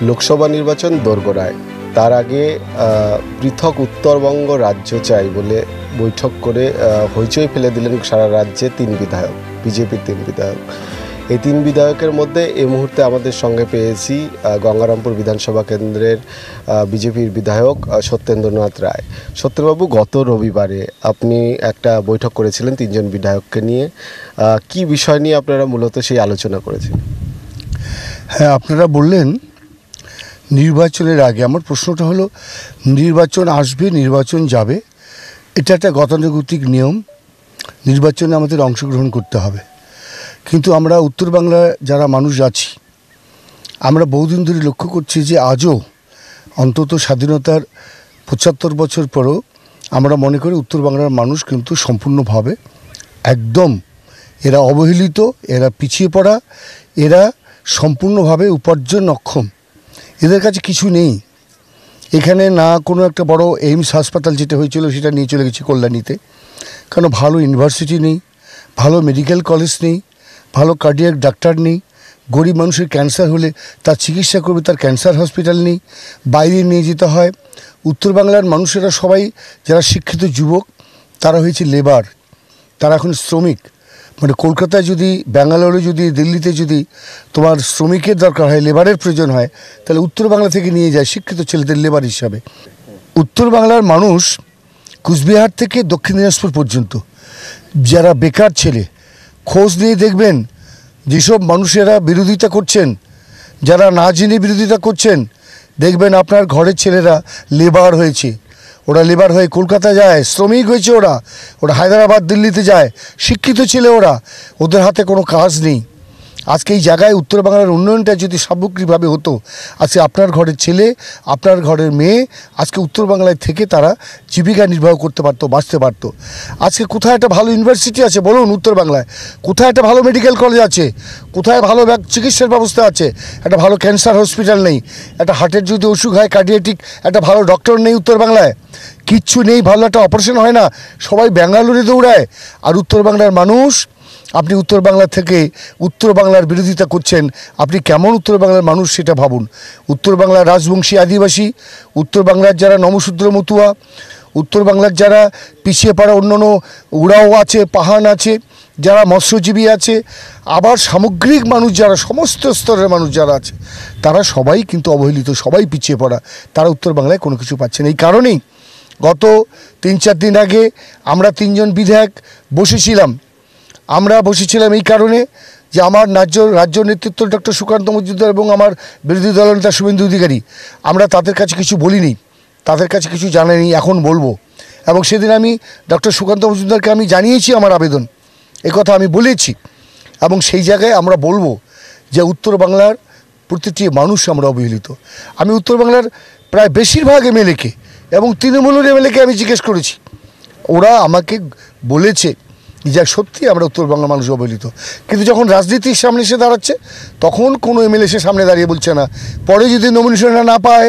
লোকসভা নির্বাচন দোরগোড়ায়, তার আগে পৃথক উত্তরবঙ্গ রাজ্য চাই বলে বৈঠক করে হইচই ফেলে দিলেন সারা রাজ্যে তিন বিধায়ক, বিজেপির তিন বিধায়ক। এই তিন বিধায়কের মধ্যে এই মুহূর্তে আমাদের সঙ্গে পেয়েছি গঙ্গারামপুর বিধানসভা কেন্দ্রের বিজেপির বিধায়ক সত্যেন্দ্রনাথ রায়। সত্যেন্দ্রবাবু, গত রবিবারে আপনি একটা বৈঠক করেছিলেন তিনজন বিধায়ককে নিয়ে। কি বিষয় নিয়ে আপনারা মূলত সেই আলোচনা করেছেন? হ্যাঁ, আপনারা বললেন নির্বাচনের আগে। আমার প্রশ্নটা হলো, নির্বাচন আসবে, নির্বাচন যাবে, এটা একটা গতানুগতিক নিয়ম। নির্বাচনে আমাদের অংশগ্রহণ করতে হবে, কিন্তু আমরা উত্তর বাংলায় যারা মানুষ আছি, আমরা বহুদিন ধরে লক্ষ্য করছি যে আজও অন্তত স্বাধীনতার ৭৫ বছর পরও আমরা মনে করি উত্তর বাংলার মানুষ কিন্তু সম্পূর্ণভাবে একদম এরা অবহেলিত, এরা পিছিয়ে পড়া, এরা সম্পূর্ণভাবে উপার্জন অক্ষম। এদের কাছে কিছু নেই। এখানে না কোনো একটা বড় এইমস হাসপাতাল যেটা হয়েছিল সেটা নিয়ে চলে গেছি কল্যাণীতে, কারণ ভালো ইউনিভার্সিটি নেই, ভালো মেডিকেল কলেজ নেই, ভালো কার্ডিয়াক ডাক্তার নেই। গরিব মানুষের ক্যান্সার হলে তার চিকিৎসা করবে, তার ক্যান্সার হসপিটাল নেই, বাইরে নিয়ে যেতে হয়। উত্তর বাংলার মানুষেরা সবাই যারা শিক্ষিত যুবক, তারা হয়েছে লেবার, তারা এখন শ্রমিক। মানে কলকাতায় যদি, ব্যাঙ্গালোরে যদি, দিল্লিতে যদি তোমার শ্রমিকের দরকার হয়, লেবারের প্রয়োজন হয়, তাহলে উত্তর বাংলা থেকে নিয়ে যায় শিক্ষিত ছেলেদের লেবার হিসাবে। উত্তর বাংলার মানুষ কুচবিহার থেকে দক্ষিণ দিনাজপুর পর্যন্ত যারা বেকার ছেলে, খোঁজ নিয়ে দেখবেন যেসব মানুষেরা বিরোধিতা করছেন, যারা না জেনে বিরোধিতা করছেন, দেখবেন আপনার ঘরের ছেলেরা লেবার হয়েছে। ওরা লেবার হয়ে কলকাতা যায়, শ্রমিক হয়েছে, ওরা হায়দ্রাবাদ, দিল্লিতে যায়, শিক্ষিত ছেলে ওরা, ওদের হাতে কোনো কাজ নেই। আজকে এই জায়গায় উত্তর বাংলার উন্নয়নটা যদি সামগ্রিকভাবে হতো, আজকে আপনার ঘরের ছেলে, আপনার ঘরের মেয়ে আজকে উত্তর বাংলায় থেকে তারা জীবিকা নির্বাহ করতে পারতো, বাঁচতে পারতো। আজকে কোথায় একটা ভালো ইউনিভার্সিটি আছে বলুন উত্তর বাংলায়? কোথায় একটা ভালো মেডিকেল কলেজ আছে? কোথায় ভালো চিকিৎসার ব্যবস্থা আছে? একটা ভালো ক্যান্সার হসপিটাল নেই। একটা হার্টের যদি অসুখ হয়, কার্ডিয়াটিক একটা ভালো ডক্টর নেই উত্তর বাংলায়, কিচ্ছু নেই। ভালো একটা অপারেশন হয় না, সবাই ব্যাঙ্গালোরে দৌড়ায়। আর উত্তর বাংলার মানুষ, আপনি উত্তর বাংলা থেকে উত্তর বাংলার বিরোধিতা করছেন, আপনি কেমন উত্তর বাংলার মানুষ সেটা ভাবুন। উত্তর বাংলার রাজবংশী আদিবাসী, উত্তর বাংলার যারা নমশূদ্র মতুয়া, উত্তর বাংলার যারা পিছিয়ে পড়া অন্যান্য উড়াও আছে, পাহান আছে, যারা মৎস্যজীবী আছে, আবার সামগ্রিক মানুষ যারা, সমস্ত স্তরের মানুষ যারা আছে, তারা সবাই কিন্তু অবহেলিত, সবাই পিছিয়ে পড়া। তারা উত্তর বাংলায় কোনো কিছু পাচ্ছে না। এই কারণেই গত ৩-৪ দিন আগে আমরা তিনজন বিধায়ক বসেছিলাম। আমরা বসেছিলাম এই কারণে যে আমার রাজ্য নেতৃত্ব ডক্টর সুকান্ত মজুমদার এবং আমার বিরোধী দলনেতা শুভেন্দু অধিকারী, আমরা তাদের কাছে কিছু বলিনি, তাদের কাছে কিছু জানাইনি, এখন বলবো। এবং সেদিন আমি ডক্টর সুকান্ত মজুমদারকে আমি জানিয়েছি আমার আবেদন, কথা আমি বলেছি। এবং সেই জায়গায় আমরা বলবো যে উত্তর বাংলার প্রতিটি মানুষ আমরা অবহেলিত। আমি উত্তর বাংলার প্রায় বেশিরভাগ এমএলএকে এবং তৃণমূলের এমএলএকে আমি জিজ্ঞেস করেছি, ওরা আমাকে বলেছে যে সত্যি আমরা উত্তর বাংলার মানুষ অবহেলিত। কিন্তু যখন রাজনীতির সামনে এসে দাঁড়াচ্ছে, তখন কোনো এমএলএ সে সামনে দাঁড়িয়ে বলছে না। পরে যদি নমিনেশন না পায়,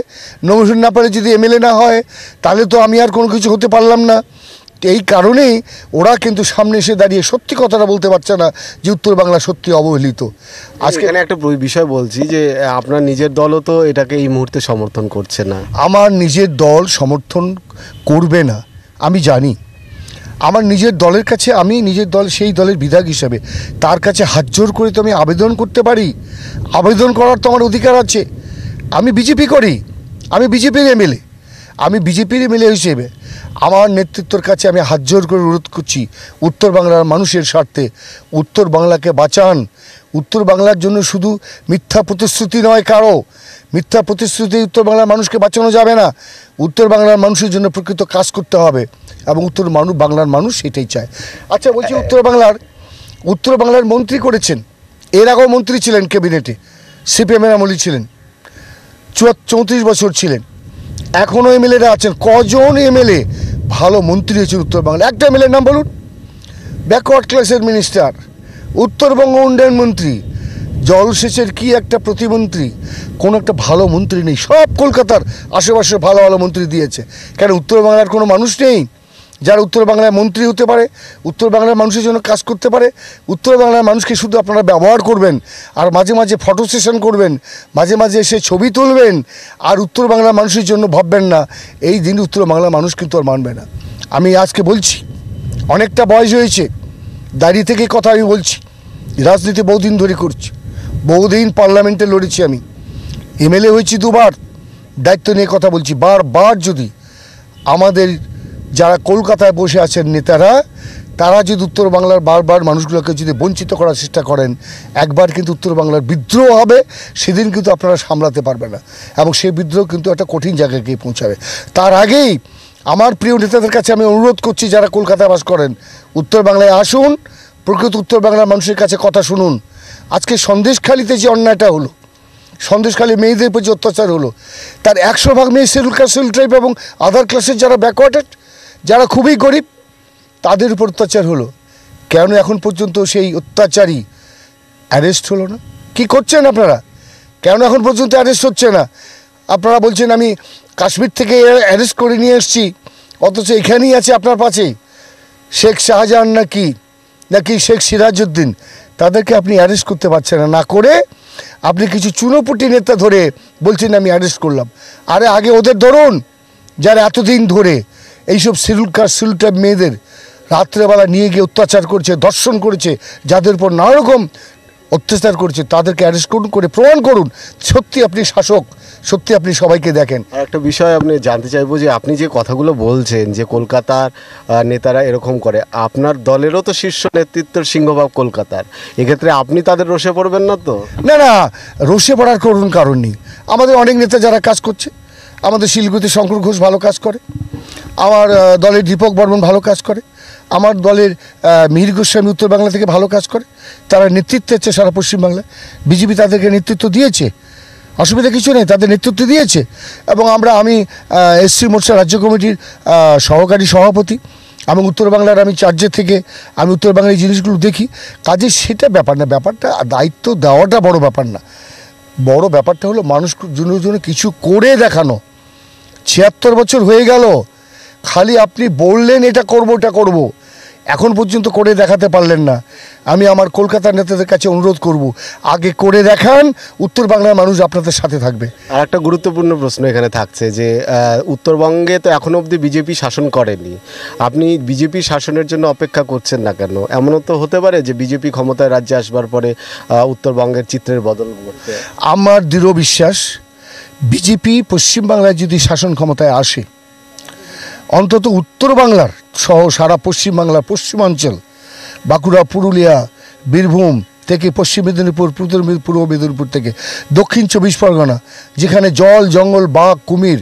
নমিনেশন না পারে যদি এমএলএ না হয়, তাহলে তো আমি আর কোনো কিছু হতে পারলাম না। এই কারণেই ওরা কিন্তু সামনে এসে দাঁড়িয়ে সত্যি কথাটা বলতে পারছে না যে উত্তর বাংলা সত্যি অবহেলিত। আজকে এখানে একটা বিষয় বলছি যে আপনার নিজের দলও তো এটাকে এই মুহূর্তে সমর্থন করছে না। আমার নিজের দল সমর্থন করবে না, আমি জানি। আমার নিজের দলের কাছে, আমি নিজের দল, সেই দলের বিধায়ক হিসাবে তার কাছে হাত জোর করে তো আমি আবেদন করতে পারি। আবেদন করার তো আমার অধিকার আছে। আমি বিজেপি করি, আমি বিজেপির এমএলএ, আমি বিজেপির এমএলএ হিসেবে আমার নেতৃত্বের কাছে আমি হাত জোর করে অনুরোধ করছি, উত্তর বাংলার মানুষের স্বার্থে উত্তর বাংলাকে বাঁচান। উত্তর বাংলার জন্য শুধু মিথ্যা প্রতিশ্রুতি নয়, কারো মিথ্যা প্রতিশ্রুতি উত্তর বাংলার মানুষকে বাঁচানো যাবে না। উত্তর বাংলার মানুষের জন্য প্রকৃত কাজ করতে হবে, এবং বাংলার মানুষ সেটাই চায়। আচ্ছা বলছি, উত্তর বাংলার মন্ত্রী করেছেন, এর আগেও মন্ত্রী ছিলেন ক্যাবিনেটে, সিপিএমের আমলে ছিলেন, 34 বছর ছিলেন, এখনও এমএলএরা আছেন। কজন এমএলএ ভালো মন্ত্রী হয়েছেন উত্তর বাংলা? একটা এমএলএর নাম বলুন। ব্যাকওয়ার্ড ক্লাসের মিনিস্টার, উত্তরবঙ্গ উন্নয়ন মন্ত্রী, জলসেচের কি একটা প্রতিমন্ত্রী, কোনো একটা ভালো মন্ত্রী নেই। সব কলকাতার আশেপাশে ভালো ভালো মন্ত্রী দিয়েছে। কেন উত্তর বাংলার কোনো মানুষ নেই? যারা উত্তর বাংলায় মন্ত্রী হতে পারে, উত্তর বাংলার মানুষের জন্য কাজ করতে পারে। উত্তর বাংলার মানুষকে শুধু আপনারা ব্যবহার করবেন, আর মাঝে মাঝে ফটো সেশন করবেন, মাঝে মাঝে এসে ছবি তুলবেন, আর উত্তর বাংলার মানুষের জন্য ভাববেন না। এই দিন উত্তর বাংলার মানুষ কিন্তু আর মানবে না। আমি আজকে বলছি, অনেকটা বয়স হয়েছে, দাঁড়িয়ে থেকে কথা আমি বলছি, রাজনীতি বহুদিন ধরে করছি, বহুদিন পার্লামেন্টে লড়েছি, আমি এমএলএ হয়েছি 2বার, দায়িত্ব নিয়ে কথা বলছি। বারবার যদি আমাদের যারা কলকাতায় বসে আছেন নেতারা, তারা যদি উত্তর বাংলার বারবার মানুষগুলোকে যদি বঞ্চিত করার চেষ্টা করেন, একবার কিন্তু উত্তর বাংলার বিদ্রোহ হবে, সেদিন কিন্তু আপনারা সামলাতে পারবে না, এবং সেই বিদ্রোহ কিন্তু একটা কঠিন জায়গায় গিয়ে পৌঁছাবে। তার আগেই আমার প্রিয় নেতাদের কাছে আমি অনুরোধ করছি, যারা কলকাতায় বাস করেন, উত্তর বাংলায় আসুন, প্রকৃত উত্তর বাংলার মানুষের কাছে কথা শুনুন। আজকে সন্দেশখালিতে যে অন্যায়টা হলো, সন্দেশখালী মেয়েদের উপর যে অত্যাচার হলো, তার 100% মেয়ে শিডিউল কাস্ট, শিডিউল ট্রাইব এবং আদার ক্লাসের যারা ব্যাকওয়ার্ডেড, যারা খুবই গরিব, তাদের উপর অত্যাচার হলো। কেন এখন পর্যন্ত সেই অত্যাচারী অ্যারেস্ট হলো না? কি করছেন আপনারা? কেন এখন পর্যন্ত অ্যারেস্ট হচ্ছে না? আপনারা বলছেন আমি কাশ্মীর থেকে অ্যারেস্ট করে নিয়ে এসেছি, অথচ এখানেই আছে আপনার পাশে শেখ শাহজাহান নাকি শেখ সিরাজউদ্দিন, তাদেরকে আপনি অ্যারেস্ট করতে পারছেন না। না করে আপনি কিছু চুনোপুটি নেতা ধরে বলছেন আমি অ্যারেস্ট করলাম। আরে আগে ওদের ধরুন, যারা এতদিন ধরে এইসব শিডিউল কাস্ট, শিডিউল ট্রাইব মেয়েদের রাত্রেবেলা নিয়ে গিয়ে অত্যাচার করছে, ধর্ষণ করেছে, যাদের উপর নানা রকম অত্যাচার করছে, তাদেরকে অ্যারেস্ট করুন, করে প্রমাণ করুন সত্যি আপনি শাসক, সত্যি আপনি সবাইকে দেখেন। আর একটা বিষয় আপনি জানতে চাইবো যে আপনি যে কথাগুলো বলছেন যে কলকাতার নেতারা এরকম করে, আপনার দলেরও তো শীর্ষ নেতৃত্বের সিংহভাগ কলকাতার, এক্ষেত্রে আপনি তাদের রোষে পড়বেন না তো? না, রোষে পড়ার করুন কারণ নেই। আমাদের অনেক নেতা যারা কাজ করছে, আমাদের শিলিগুড়িতে শঙ্কর ঘোষ ভালো কাজ করে, আমার দলের দীপক বর্মন ভালো কাজ করে, আমার দলের মিহির গোস্বামী উত্তর বাংলা থেকে ভালো কাজ করে, তারা নেতৃত্ব হচ্ছে সারা পশ্চিমবাংলায়। বিজেপি তাদেরকে নেতৃত্ব দিয়েছে, অসুবিধা কিছু নেই, তাদের নেতৃত্ব দিয়েছে। এবং আমি এসসি মোর্চা রাজ্য কমিটির সহকারী সভাপতি, এবং উত্তর বাংলার আমি চার্জের থেকে আমি উত্তর বাংলার এই জিনিসগুলো দেখি। কাজে সেটা ব্যাপার না, ব্যাপারটা দায়িত্ব দেওয়াটা বড় ব্যাপার না। বড় ব্যাপারটা হলো মানুষ জন্য কিছু করে দেখানো। 76 বছর হয়ে গেল, খালি আপনি বললেন এটা করব, এখন পর্যন্ত করে দেখাতে পারলেন না। আমি আমার কলকাতার নেতাদের কাছে অনুরোধ করব, আগে করে দেখান, উত্তর বাংলার মানুষ আপনাদের সাথে থাকবে। আর একটা গুরুত্বপূর্ণ প্রশ্ন এখানে থাকছে যে উত্তরবঙ্গে তো এখনো অবধি বিজেপি শাসন করেনি, আপনি বিজেপি শাসনের জন্য অপেক্ষা করছেন না কেন? এমনও তো হতে পারে যে বিজেপি ক্ষমতায় রাজ্যে আসবার পরে উত্তরবঙ্গের চিত্রের বদল ঘটবে। আমার দৃঢ় বিশ্বাস, বিজেপি পশ্চিমবাংলায় যদি শাসন ক্ষমতায় আসে, অন্তত উত্তর বাংলার সহ সারা পশ্চিমবাংলার পশ্চিমাঞ্চল, বাঁকুড়া, পুরুলিয়া, বীরভূম থেকে পশ্চিম মেদিনীপুর, পূর্ব মেদিনীপুর থেকে দক্ষিণ 24 পরগনা, যেখানে জল, জঙ্গল, বাঘ, কুমির,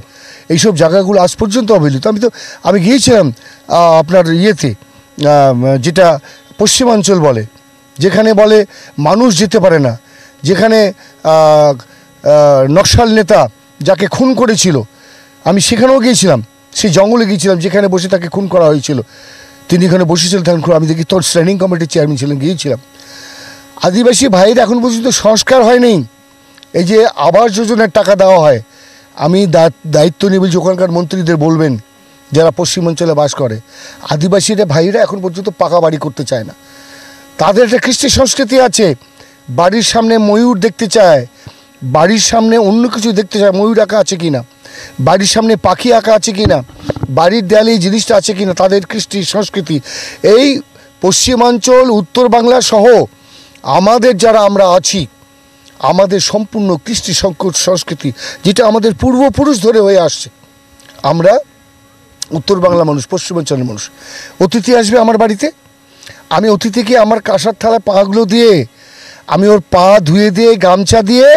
এইসব জায়গাগুলো আজ পর্যন্ত অবহেলিত। আমি গিয়েছিলাম আপনার ইয়েতে, যেটা পশ্চিমাঞ্চল বলে, যেখানে বলে মানুষ যেতে পারে না, যেখানে নকশাল নেতা যাকে খুন করেছিল, আমি সেখানেও গিয়েছিলাম, সেই জঙ্গলে গিয়েছিলাম যেখানে বসে তাকে খুন করা হয়েছিল। তিনি এখানে বসেছিলেন, তখন আমি দেখি তোর স্ট্যান্ডিং কমিটির চেয়ারম্যান ছিলেন, গিয়েছিলাম। আদিবাসী ভাইয়ের এখন পর্যন্ত সংস্কার হয়নি। এই যে আবাস যোজনার টাকা দেওয়া হয়, আমি দায়িত্ব নিয়ে বলছি, ওখানকার মন্ত্রীদের বলবেন যারা পশ্চিমাঞ্চলে বাস করে, আদিবাসীরা ভাইরা এখন পর্যন্ত পাকা বাড়ি করতে চায় না। তাদের একটা কৃষ্টি সংস্কৃতি আছে, বাড়ির সামনে ময়ূর দেখতে চায়, বাড়ির সামনে অন্য কিছু দেখতে চায়, ময়ূর আঁকা আছে কিনা, বাড়ির সামনে পাখি আঁকা আছে কিনা, বাড়ির দেয়ালে এই জিনিসটা আছে কিনা, তাদের কৃষ্টি সংস্কৃতি। এই পশ্চিমাঞ্চল, উত্তর বাংলা সহ আমাদের যারা আমরা আছি, আমাদের সম্পূর্ণ কৃষ্টি সংস্কৃতি, যেটা আমাদের পূর্বপুরুষ ধরে হয়ে আসছে। আমরা উত্তর বাংলা মানুষ, পশ্চিমাঞ্চলের মানুষ। অতিথি আসবে আমার বাড়িতে, আমি অতিথিকে আমার কাঁসার থালায় পাগুলো দিয়ে, আমি ওর পা ধুয়ে দিয়ে, গামছা দিয়ে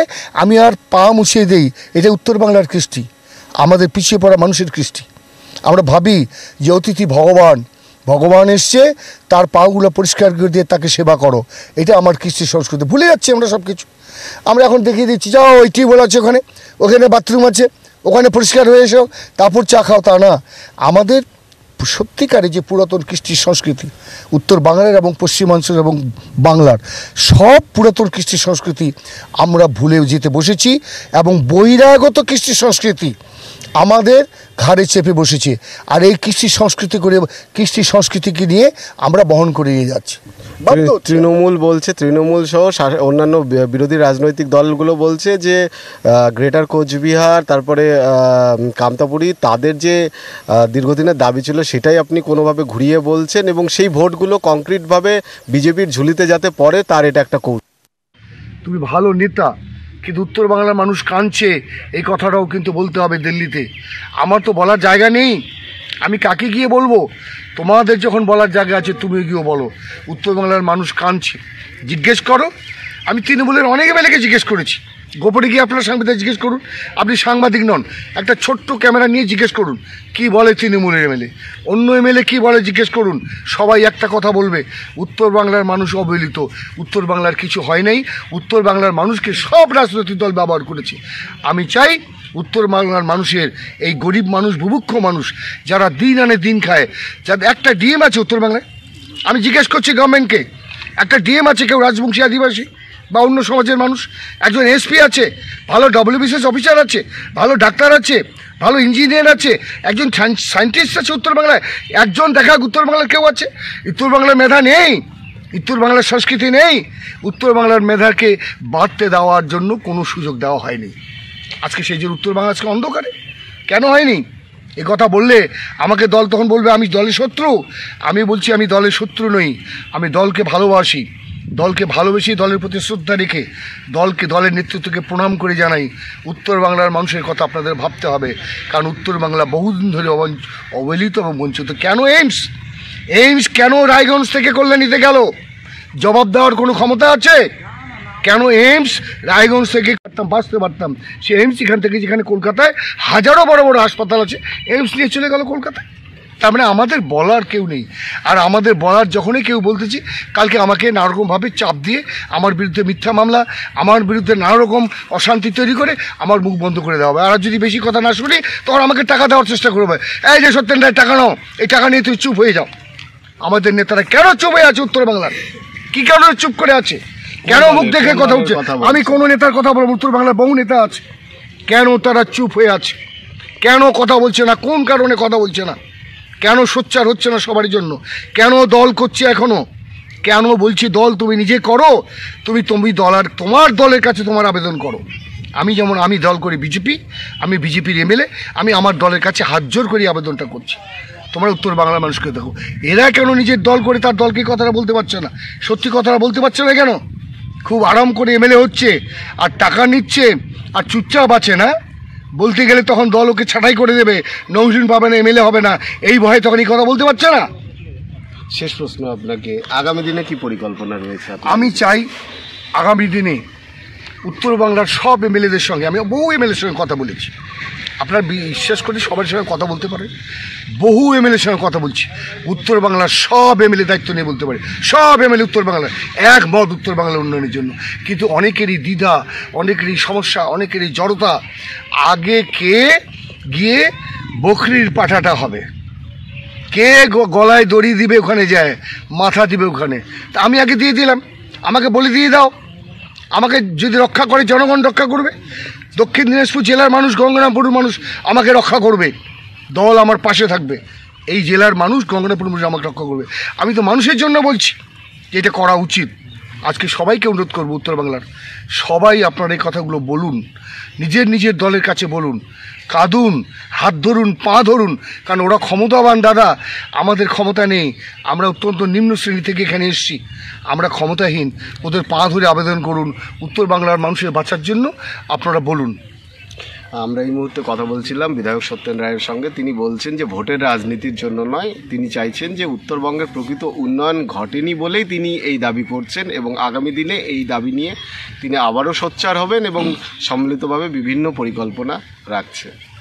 আমি আর পা মুছিয়ে দিই। এটা উত্তর বাংলার কৃষ্টি, আমাদের পিছিয়ে পড়া মানুষের কৃষ্টি। আমরা ভাবি যে অতিথি ভগবান এসছে, তার পাগুলো পরিষ্কার করে দিয়ে তাকে সেবা করো, এটা আমার কৃষ্টি সংস্কৃতি। ভুলে যাচ্ছি আমরা সব কিছু। আমরা এখন দেখিয়ে দিচ্ছি, যাও ওই টিউবওয়েল আছে, ওখানে বাথরুম আছে, ওখানে পরিষ্কার হয়ে এসো, তারপর চা খাও। তা না, আমাদের সত্যিকারে যে পুরাতন কৃষ্টি সংস্কৃতি, উত্তর বাংলার এবং পশ্চিমাঞ্চল এবং বাংলার সব পুরাতন কৃষ্টি সংস্কৃতি আমরা ভুলে যেতে বসেছি। এবং বহিরাগত কৃষ্টি সংস্কৃতি আমাদের ঘাড়ে চেপে বসেছে, আর এই কৃষ্টি সংস্কৃতিকে নিয়ে আমরা বহন করে নিয়ে যাচ্ছি। তৃণমূল বলছে, তৃণমূল সহ অন্যান্য বিরোধী রাজনৈতিক দলগুলো বলছে যে গ্রেটার কোচবিহার, তারপরে কামতাপুরী, তাদের যে দীর্ঘদিনের দাবি ছিল সেটাই আপনি কোনোভাবে ঘুরিয়ে বলছেন, এবং সেই ভোটগুলো কংক্রিটভাবে বিজেপির ঝুলিতে যাতে পড়ে তার এটা একটা কৌশল। তুমি ভালো নেতা, কিন্তু উত্তর বাংলার মানুষ কাঁদছে, এই কথাটাও কিন্তু বলতে হবে দিল্লিতে। আমার তো বলার জায়গা নেই, আমি কাকে গিয়ে বলবো? তোমাদের যখন বলার জায়গা আছে তুমি গিয়ে বলো। উত্তর বাংলার মানুষ কাঁদছে, জিজ্ঞেস করো। আমি তৃণমূলের অনেক এমএলএকে জিজ্ঞেস করেছি, গোপনে গিয়ে আপনারা সাংবাদিক জিজ্ঞেস করুন। আপনি সাংবাদিক নন, একটা ছোট্ট ক্যামেরা নিয়ে জিজ্ঞেস করুন কি বলে তৃণমূলের এমএলএ, অন্য এমএলএ কী বলে জিজ্ঞেস করুন। সবাই একটা কথা বলবে, উত্তর বাংলার মানুষ অবহেলিত, উত্তর বাংলার কিছু হয় নাই, উত্তর বাংলার মানুষকে সব রাজনৈতিক দল ব্যবহার করেছে। আমি চাই উত্তর বাংলার মানুষের, এই গরিব মানুষ, বুভুক্ষ মানুষ, যারা দিন আনে দিন খায়, যাদের একটা ডিএম আছে উত্তর বাংলায়, আমি জিজ্ঞেস করছি গভর্নমেন্টকে, একটা ডিএম আছে কেউ রাজবংশী আদিবাসী বা অন্য সমাজের মানুষ? একজন এসপি আছে, ভালো ডব্লিউবিসিএস অফিসার আছে, ভালো ডাক্তার আছে, ভালো ইঞ্জিনিয়ার আছে, একজন সায়েন্টিস্ট আছে উত্তর বাংলায়? একজন দেখা উত্তর বাংলার কেউ আছে? উত্তর বাংলার মেধা নেই, উত্তর বাংলার সংস্কৃতি নেই, উত্তর বাংলার মেধাকে বাড়তে দেওয়ার জন্য কোনো সুযোগ দেওয়া হয়নি। আজকে সেই জন্য উত্তর বাংলা আজকে অন্ধকারে কেন হয়নি? এ কথা বললে আমাকে দল তখন বলবে আমি দলের শত্রু। আমি বলছি আমি দলের শত্রু নই, আমি দলকে ভালোবাসি, দলকে ভালোবেসে দলের প্রতি শ্রদ্ধা রেখে দলের নেতৃত্বকে প্রণাম করে জানাই উত্তর বাংলার মানুষের কথা আপনাদের ভাবতে হবে। কারণ উত্তর বাংলা বহুদিন ধরে অবহেলিত এবং বঞ্চিত। কেন এইমস কেন রায়গঞ্জ থেকে কল্যাণীতে গেল? জবাব দেওয়ার কোনো ক্ষমতা আছে? কেন এইমস রায়গঞ্জ থেকে বাঁচতে পারতাম, সে এইমস এখান থেকে, যেখানে কলকাতায় হাজারো বড় বড় হাসপাতাল আছে, এইমস নিয়ে চলে গেল কলকাতায়। তার মানে আমাদের বলার কেউ নেই। আর আমাদের বলার যখনই কেউ বলতেছি, কালকে আমাকে নানারকমভাবে চাপ দিয়ে আমার বিরুদ্ধে মিথ্যা মামলা, আমার বিরুদ্ধে নানারকম অশান্তি তৈরি করে আমার মুখ বন্ধ করে দেওয়া হবে। আর যদি বেশি কথা না শুনি তখন আমাকে টাকা দেওয়ার চেষ্টা করবে, এই যে সত্যেন রায় টাকা নাও, এই টাকা নিয়ে তুই চুপ হয়ে যাও। আমাদের নেতারা কেন চুপ হয়ে আছে উত্তর বাংলার? কী কারণে চুপ করে আছে? কেন মুখ দেখে কথা বলছে? আমি কোনো নেতার কথা বলবো, উত্তর বাংলার বহু নেতা আছে, কেন তারা চুপ হয়ে আছে? কেন কথা বলছে না? কোন কারণে কথা বলছে না? কেন সোচ্চার হচ্ছে না সবার জন্য? কেন দল করছে এখনো? কেন বলছি দল তুমি নিজে করো, তুমি দল, আর তোমার দলের কাছে তোমার আবেদন করো। আমি দল করি বিজেপি, আমি বিজেপির এমএলএ, আমি আমার দলের কাছে হাত জোর করে আবেদনটা করছি। তোমরা উত্তর বাংলার মানুষকে দেখো, এরা কেন নিজের দল করে তার দলকে কথাটা বলতে পারছে না? সত্যি কথাটা বলতে পারছে না কেন? খুব আরাম করে এমএলএ হচ্ছে আর টাকা নিচ্ছে আর চুপচাপ আছে না? বলতে গেলে তখন দল ওকে ছাঁটাই করে দেবে, নৌজিন পাবে না, এমএলএ হবে না, এই ভয়ে তখন এই কথা বলতে পারছে না। শেষ প্রশ্ন আপনাকে, আগামী দিনে কি পরিকল্পনা রয়েছে? আমি চাই আগামী দিনে উত্তর বাংলার সব এমএলএদের সঙ্গে, আমি বহু এমএলএর সঙ্গে কথা বলেছি, আপনারা বিশ্বাস করে সবার সঙ্গে কথা বলতে পারেন, বহু এমএলএর সঙ্গে কথা বলছি, উত্তর বাংলার সব এমএলএ দায়িত্ব নিয়ে বলতে পারে, সব এমএলএ উত্তর বাংলার একমত উত্তর বাংলার উন্নয়নের জন্য। কিন্তু অনেকেরই দ্বিধা, অনেকেরই সমস্যা, অনেকেরই জড়তা। আগে কে গিয়ে বকরির পাঠাটা হবে, কে গলায় দড়ি দিবে ওখানে যায়, মাথা দিবে ওখানে, তা আমি আগে দিয়ে দিলাম, আমাকে বলে দিয়ে দাও। আমাকে যদি রক্ষা করে জনগণ রক্ষা করবে, দক্ষিণ দিনাজপুর জেলার মানুষ, গঙ্গারামপুরের মানুষ আমাকে রক্ষা করবে, দল আমার পাশে থাকবে। এই জেলার মানুষ, গঙ্গারামপুর মানুষ আমাকে রক্ষা করবে। আমি তো মানুষের জন্য বলছি যে এটা করা উচিত। আজকে সবাইকে অনুরোধ করবো, উত্তর বাংলার সবাই আপনারা এই কথাগুলো বলুন, নিজের দলের কাছে বলুন, কাঁদুন, হাত ধরুন, পা ধরুন, কারণ ওরা ক্ষমতাবান দাদা, আমাদের ক্ষমতা নেই, আমরা অত্যন্ত নিম্ন শ্রেণী থেকে এখানে এসেছি, আমরা ক্ষমতাহীন। ওদের পা ধরে আবেদন করুন, উত্তর বাংলার মানুষের বাঁচার জন্য আপনারা বলুন। আমরা এই মুহূর্তে কথা বলছিলাম বিধায়ক সত্যেন রায়ের সঙ্গে। তিনি বলছেন যে ভোটের রাজনীতির জন্য নয়, তিনি চাইছেন যে উত্তরবঙ্গের প্রকৃত উন্নয়ন ঘটেনি বলেই তিনি এই দাবি করছেন, এবং আগামী দিনে এই দাবি নিয়ে তিনি আবারও সোচ্চার হবেন এবং সম্মিলিতভাবে বিভিন্ন পরিকল্পনা রাখছেন।